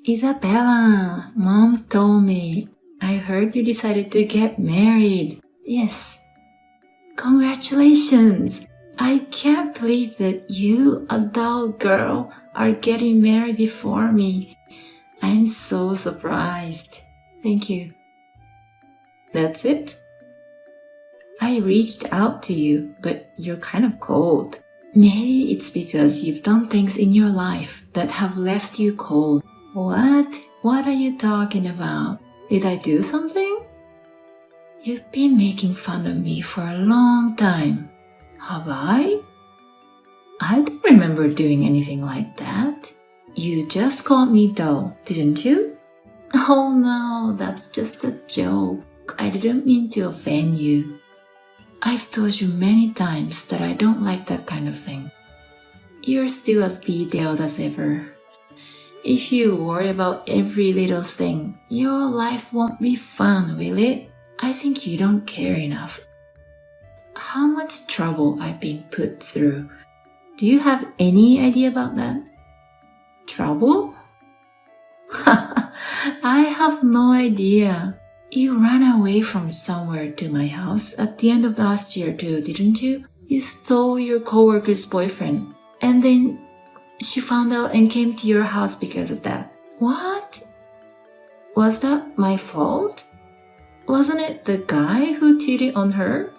Isabella, Mom told me. I heard you decided to get married. Yes. Congratulations! I can't believe that you, a dull girl, are getting married before me. I'm so surprised. Thank you. That's it? I reached out to you, but you're kind of cold. Maybe it's because you've done things in your life that have left you cold. What? What are you talking about? Did I do something? You've been making fun of me for a long time. Have I? I don't remember doing anything like that. You just called me dull, didn't you? Oh no, that's just a joke. I didn't mean to offend you. I've told you many times that I don't like that kind of thing. You're still as detailed as ever. If you worry about every little thing, your life won't be fun, will it? I think you don't care enough. How much trouble I've been put through. Do you have any idea about that? Trouble? I have no idea. You ran away from somewhere to my house at the end of last year too, didn't you? You stole your coworker's boyfriend, and then she found out and came to your house because of that. What? Was that my fault? Wasn't it the guy who cheated on her?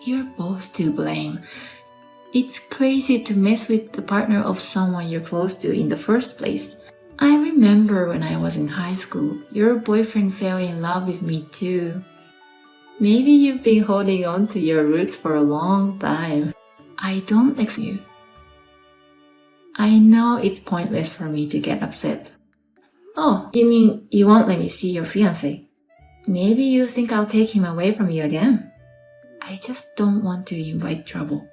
You're both to blame. It's crazy to mess with the partner of someone you're close to in the first place. I remember when I was in high school, your boyfriend fell in love with me too. Maybe you've been holding on to your roots for a long time. I don't expect you. I know it's pointless for me to get upset. Oh, you mean you won't let me see your fiancé? Maybe you think I'll take him away from you again. I just don't want to invite trouble.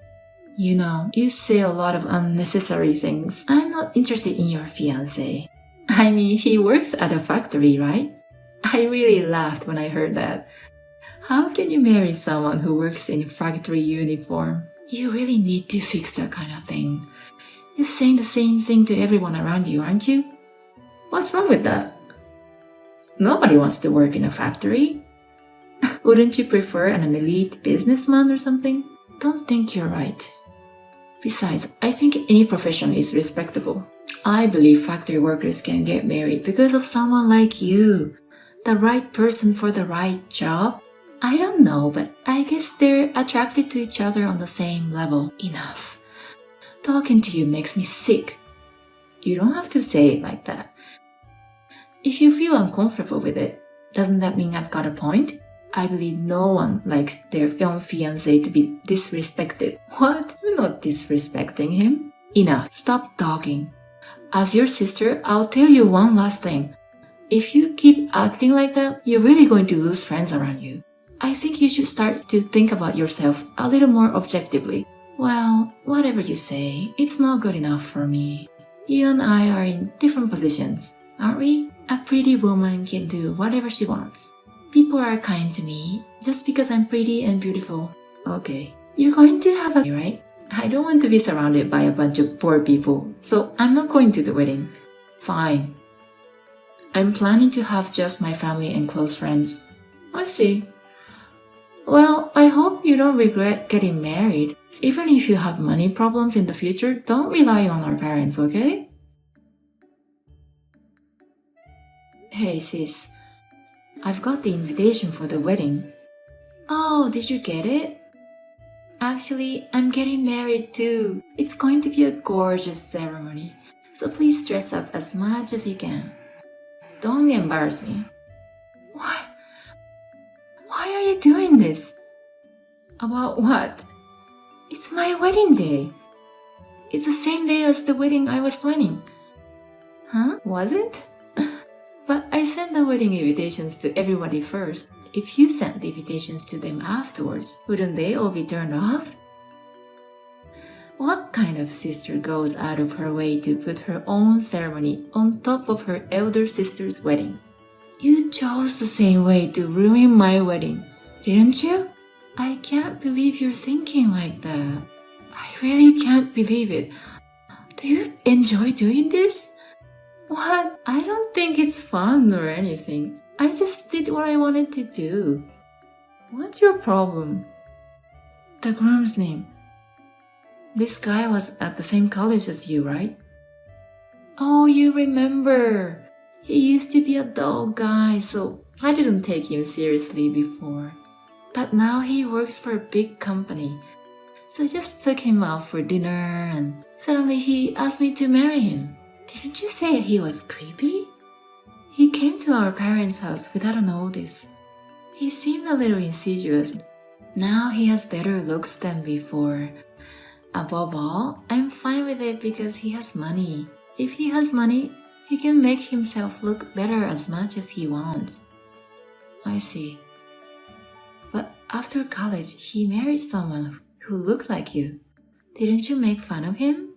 You know, you say a lot of unnecessary things. I'm not interested in your fiancé. I mean, he works at a factory, right? I really laughed when I heard that. How can you marry someone who works in a factory uniform? You really need to fix that kind of thing. You're saying the same thing to everyone around you, aren't you? What's wrong with that? Nobody wants to work in a factory. Wouldn't you prefer an elite businessman or something? Don't think you're right. Besides, I think any profession is respectable. I believe factory workers can get married because of someone like you. The right person for the right job. I don't know, but I guess they're attracted to each other on the same level. Enough. Talking to you makes me sick. You don't have to say it like that. If you feel uncomfortable with it, doesn't that mean I've got a point? I believe no one likes their own fiancé to be disrespected. What? You're not disrespecting him. Enough. Stop talking. As your sister, I'll tell you one last thing. If you keep acting like that, you're really going to lose friends around you. I think you should start to think about yourself a little more objectively. Well, whatever you say, it's not good enough for me. You and I are in different positions, aren't we? A pretty woman can do whatever she wants. People are kind to me just because I'm pretty and beautiful. Okay, you're going to have a right? I don't want to be surrounded by a bunch of poor people, so I'm not going to the wedding. Fine. I'm planning to have just my family and close friends. I see. Well, I hope you don't regret getting married. Even if you have money problems in the future, don't rely on our parents, okay? Hey sis, I've got the invitation for the wedding. Oh, did you get it? Actually, I'm getting married too. It's going to be a gorgeous ceremony, so please dress up as much as you can. Don't embarrass me. Why? Why are you doing this? About what? It's my wedding day. It's the same day as the wedding I was planning. Huh? Was it? But I sent the wedding invitations to everybody first. If you sent the invitations to them afterwards, wouldn't they all be turned off? What kind of sister goes out of her way to put her own ceremony on top of her elder sister's wedding? You chose the same way to ruin my wedding, didn't you? I can't believe you're thinking like that. I really can't believe it. Do you enjoy doing this? What? I don't think it's fun or anything. I just did what I wanted to do. What's your problem? The groom's name. This guy was at the same college as you, right? Oh, you remember. He used to be a dull guy, so I didn't take him seriously before. But now he works for a big company. So I just took him out for dinner and suddenly he asked me to marry him. Didn't you say he was creepy? He came to our parents' house without a notice. He seemed a little insidious. Now he has better looks than before. Above all, I'm fine with it because he has money. If he has money, he can make himself look better as much as he wants. I see. But after college, he married someone who looked like you. Didn't you make fun of him?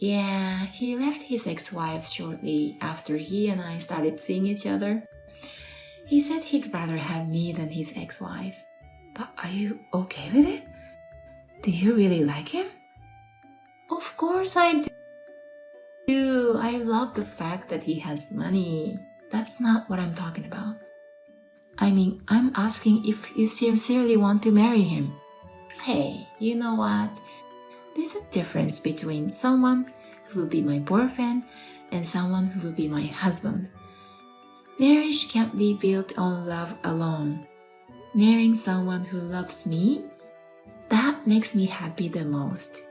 Yeah, he left his ex-wife shortly after he and I started seeing each other. He said he'd rather have me than his ex-wife. But are you okay with it? Do you really like him? Of course I do. I love the fact that he has money. That's not what I'm talking about. I mean, I'm asking if you sincerely want to marry him. Hey, you know what? There's a difference between someone who will be my boyfriend and someone who will be my husband. Marriage can't be built on love alone. Marrying someone who loves me, that makes me happy the most.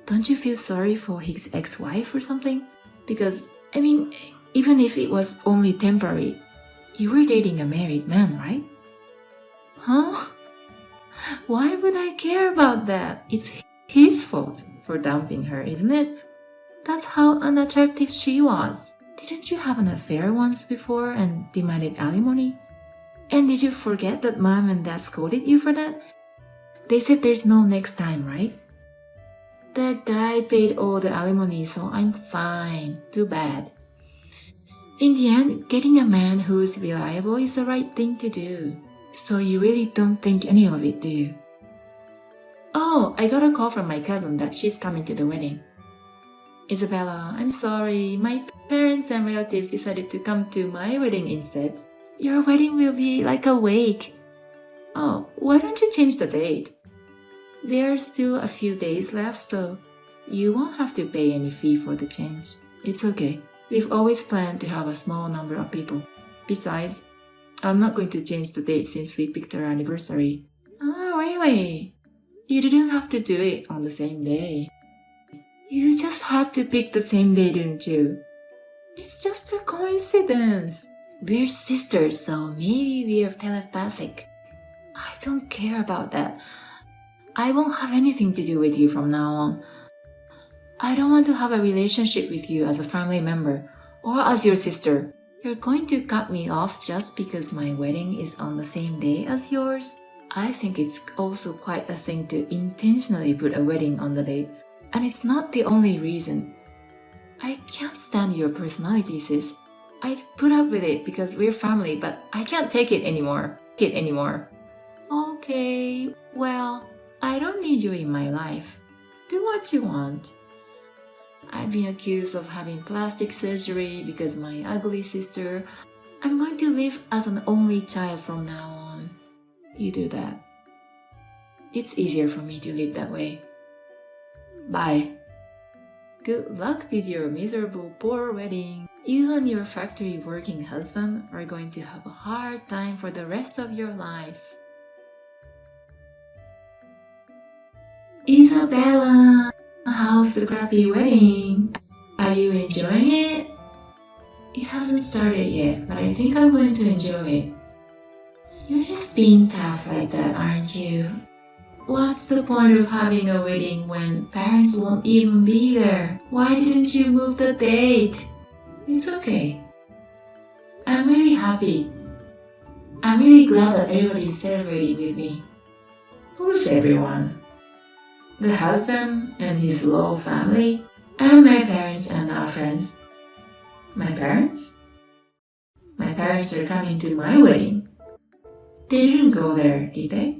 Don't you feel sorry for his ex-wife or something? Because, I mean, even if it was only temporary, you were dating a married man, right? Huh? Why would I care about that? It's his fault for dumping her, isn't it? That's how unattractive she was. Didn't you have an affair once before and demanded alimony? And did you forget that mom and dad scolded you for that? They said there's no next time, right? That guy paid all the alimony, so I'm fine. Too bad. In the end, getting a man who's reliable is the right thing to do. So you really don't think any of it, do you? Oh, I got a call from my cousin that she's coming to the wedding. Isabella, I'm sorry. My parents and relatives decided to come to my wedding instead. Your wedding will be like a wake. Oh, why don't you change the date? There are still a few days left, so you won't have to pay any fee for the change. It's okay. We've always planned to have a small number of people. Besides, I'm not going to change the date since we picked our anniversary. Oh, really? You didn't have to do it on the same day. You just had to pick the same day, didn't you? It's just a coincidence. We're sisters, so maybe we're telepathic. I don't care about that. I won't have anything to do with you from now on. I don't want to have a relationship with you as a family member or as your sister. You're going to cut me off just because my wedding is on the same day as yours? I think it's also quite a thing to intentionally put a wedding on the date. And it's not the only reason. I can't stand your personality, sis. I've put up with it because we're family, but I can't take it anymore. Okay, well, I don't need you in my life. Do what you want. I've been accused of having plastic surgery because my ugly sister. I'm going to live as an only child from now on. You do that. It's easier for me to live that way. Bye. Good luck with your miserable poor wedding. You and your factory working husband are going to have a hard time for the rest of your lives. Isabella, how's the crappy wedding? Are you enjoying it? It hasn't started yet, but I think I'm going to enjoy it. You're just being tough like that, aren't you? What's the point of having a wedding when parents won't even be there? Why didn't you move the date? It's okay. I'm really happy. I'm really glad that everybody's celebrating with me. Who's everyone? The husband and his little family, and my parents and our friends. My parents? My parents are coming to my wedding. They didn't go there, did they?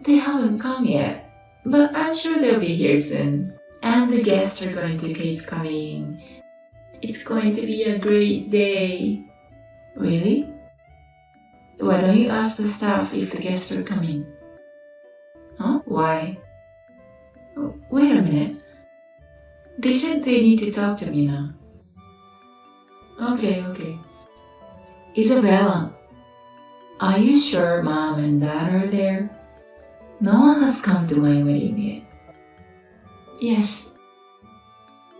They haven't come yet, but I'm sure they'll be here soon. And the guests are going to keep coming. It's going to be a great day. Really? Why don't you ask the staff if the guests are coming? Huh? Why? Oh, wait a minute. They said they need to talk to me now. Okay. Isabella, are you sure Mom and Dad are there? No one has come to my wedding yet. Yes.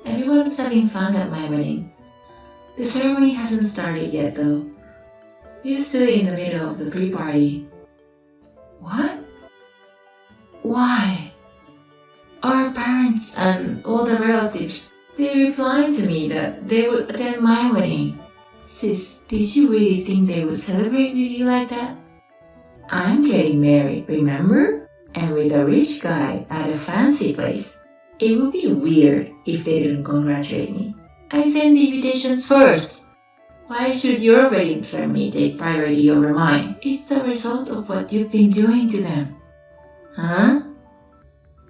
Everyone's having fun at my wedding. The ceremony hasn't started yet though. We're still in the middle of the pre-party. What? Why? Our parents and all the relatives, they replied to me that they would attend my wedding. Sis, did you really think they would celebrate with you like that? I'm getting married, remember? And with a rich guy at a fancy place. It would be weird if they didn't congratulate me. I sent the invitations first. Why should your wedding ceremony take priority over mine? It's the result of what you've been doing to them. Huh?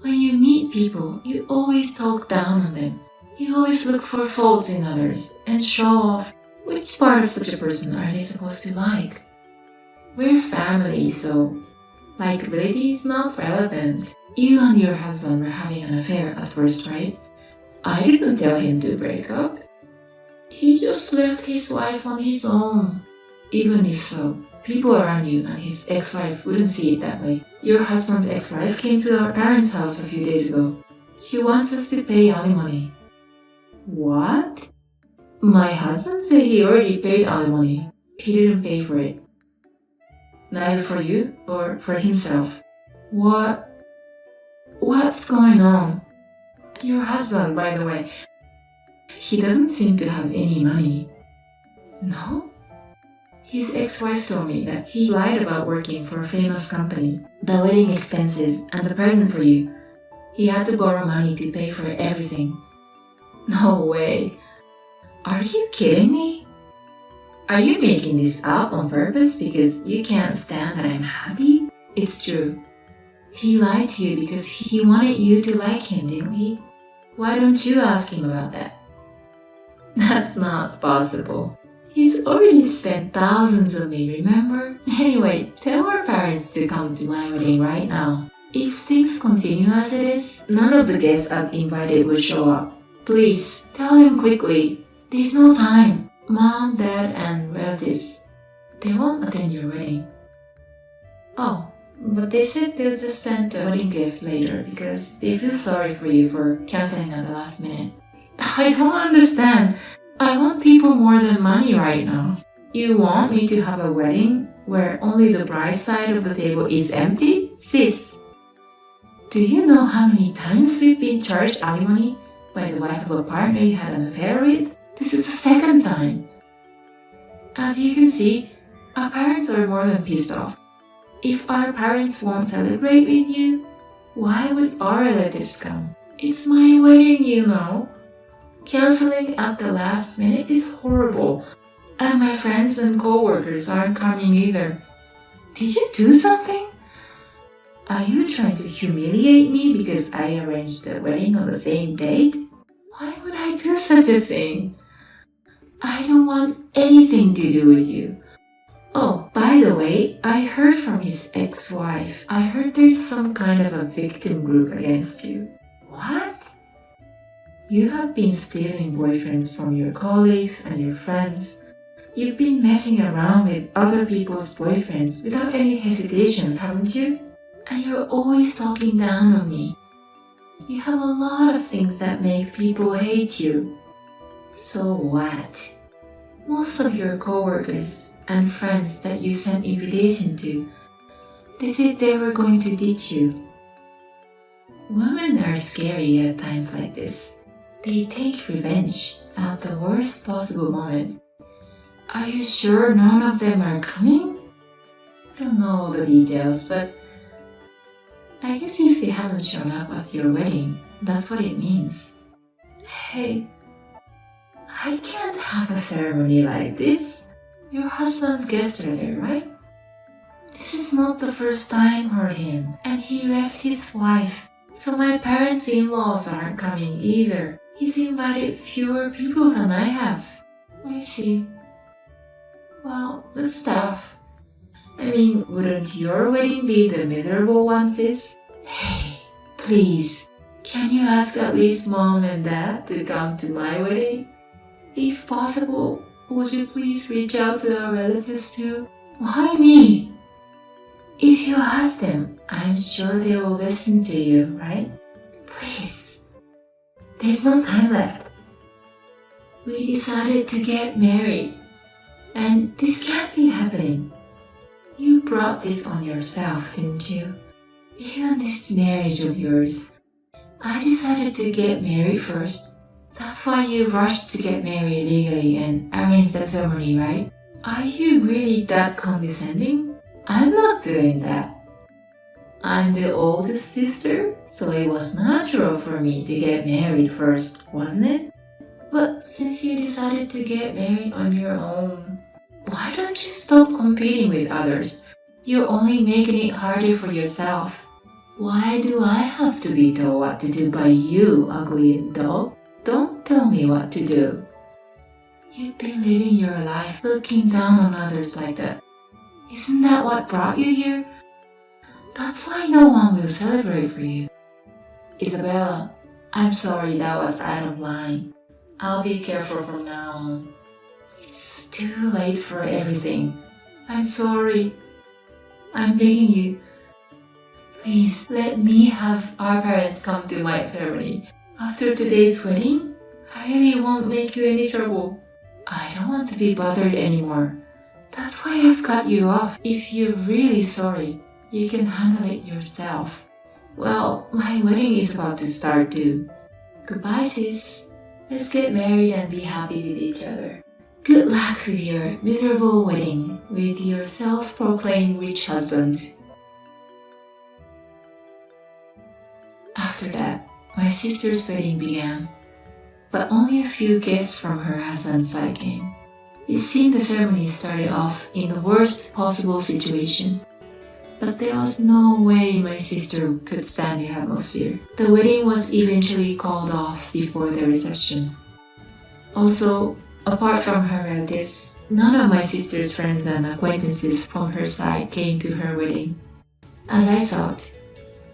When you meet people, you always talk down on them. You always look for faults in others and show off. Which part of such a person are they supposed to like? We're family, so likability is not relevant. You and your husband were having an affair at first, right? I didn't tell him to break up. He just left his wife on his own. Even if so, people around you and his ex-wife wouldn't see it that way. Your husband's ex-wife came to our parents' house a few days ago. She wants us to pay alimony. What? My husband said he already paid alimony. He didn't pay for it. Neither for you or for himself. What's going on? Your husband, by the way, he doesn't seem to have any money. No? His ex-wife told me that he lied about working for a famous company. The wedding expenses and the present for you. He had to borrow money to pay for everything. No way. Are you kidding me? Are you making this up on purpose because you can't stand that I'm happy? It's true. He lied to you because he wanted you to like him, didn't he? Why don't you ask him about that? That's not possible. He's already spent thousands on me, remember? Anyway, tell our parents to come to my wedding right now. If things continue as it is, none of the guests I've invited will show up. Please, tell them quickly. There's no time. Mom, Dad, and relatives, they won't attend your wedding. Oh, but they said they'll just send a wedding gift later because they feel sorry for you for canceling at the last minute. I don't understand. I want people more than money right now. You want me to have a wedding where only the bride's side of the table is empty? Sis, do you know how many times we've been charged alimony by the wife of a partner you had an affair with? This is the second time. As you can see, our parents are more than pissed off. If our parents won't celebrate with you, why would our relatives come? It's my wedding, you know. Canceling at the last minute is horrible. And my friends and co-workers aren't coming either. Did you do something? Are you trying to humiliate me because I arranged the wedding on the same date? Why would I do such a thing? I don't want anything to do with you. Oh, by the way, I heard from his ex-wife. I heard there's some kind of a victim group against you. What? You have been stealing boyfriends from your colleagues and your friends. You've been messing around with other people's boyfriends without any hesitation, haven't you? And you're always talking down on me. You have a lot of things that make people hate you. So what? Most of your coworkers and friends that you sent invitation to, they said they were going to ditch you. Women are scary at times like this. They take revenge at the worst possible moment. Are you sure none of them are coming? I don't know all the details, but I guess if they haven't shown up at your wedding, that's what it means. Hey, I can't have a ceremony like this. Your husband's guests are there, right? This is not the first time for him, and he left his wife, so my parents-in-laws aren't coming either. He's invited fewer people than I have. I see. Well, that's tough. I mean, wouldn't your wedding be the miserable one, sis? Hey, please, can you ask at least mom and dad to come to my wedding? If possible, would you please reach out to our relatives too? Why me? If you ask them, I'm sure they will listen to you, right? Please. There's no time left. We decided to get married, and this can't be happening. You brought this on yourself, didn't you? Even this marriage of yours. I decided to get married first. That's why you rushed to get married legally and arrange the ceremony, right? Are you really that condescending? I'm not doing that. I'm the oldest sister, so it was natural for me to get married first, wasn't it? But since you decided to get married on your own, why don't you stop competing with others? You're only making it harder for yourself. Why do I have to be told what to do by you, ugly dog? Don't tell me what to do. You've been living your life looking down on others like that. Isn't that what brought you here? That's why no one will celebrate for you. Isabella, I'm sorry that was out of line. I'll be careful from now on. It's too late for everything. I'm sorry. I'm begging you. Please let me have our parents come to my family. After today's wedding, I really won't make you any trouble. I don't want to be bothered anymore. That's why I've cut you off. If you're really sorry, you can handle it yourself. Well, my wedding is about to start too. Goodbye, sis. Let's get married and be happy with each other. Good luck with your miserable wedding with your self-proclaimed rich husband. After that, my sister's wedding began, but only a few guests from her husband's side came. It seemed the ceremony started off in the worst possible situation, but there was no way my sister could stand the atmosphere. The wedding was eventually called off before the reception. Also, apart from her relatives, none of my sister's friends and acquaintances from her side came to her wedding. As I thought,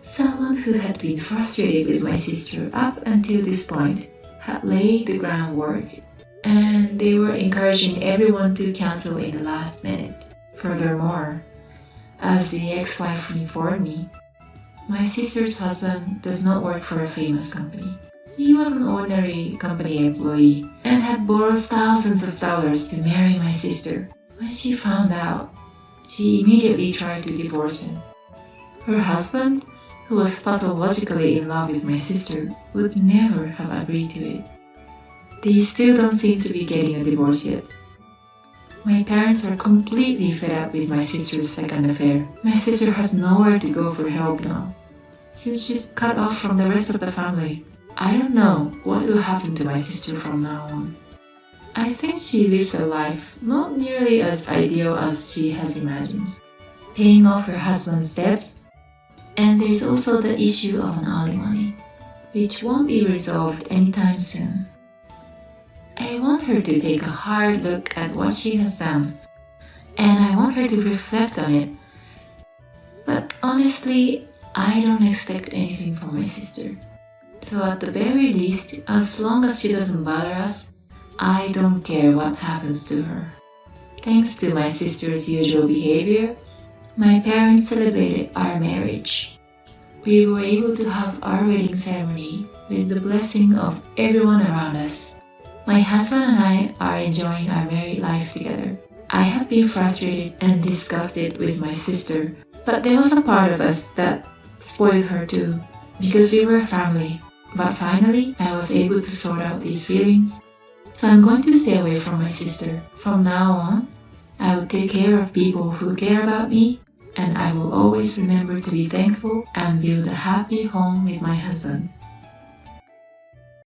someone who had been frustrated with my sister up until this point had laid the groundwork, and they were encouraging everyone to cancel in the last minute. Furthermore, as the ex-wife informed me, my sister's husband does not work for a famous company. He was an ordinary company employee and had borrowed thousands of dollars to marry my sister. When she found out, she immediately tried to divorce him. Her husband, who was pathologically in love with my sister, would never have agreed to it. They still don't seem to be getting a divorce yet. My parents are completely fed up with my sister's second affair. My sister has nowhere to go for help now, since she's cut off from the rest of the family. I don't know what will happen to my sister from now on. I think she lives a life not nearly as ideal as she has imagined, paying off her husband's debts, and there's also the issue of an alimony, which won't be resolved anytime soon. I want her to take a hard look at what she has done, and I want her to reflect on it. But honestly, I don't expect anything from my sister. So at the very least, as long as she doesn't bother us, I don't care what happens to her. Thanks to my sister's usual behavior, my parents celebrated our marriage. We were able to have our wedding ceremony with the blessing of everyone around us. My husband and I are enjoying our married life together. I have been frustrated and disgusted with my sister, but there was a part of us that spoiled her too, because we were family. But finally, I was able to sort out these feelings. So I'm going to stay away from my sister. From now on, I will take care of people who care about me, and I will always remember to be thankful and build a happy home with my husband.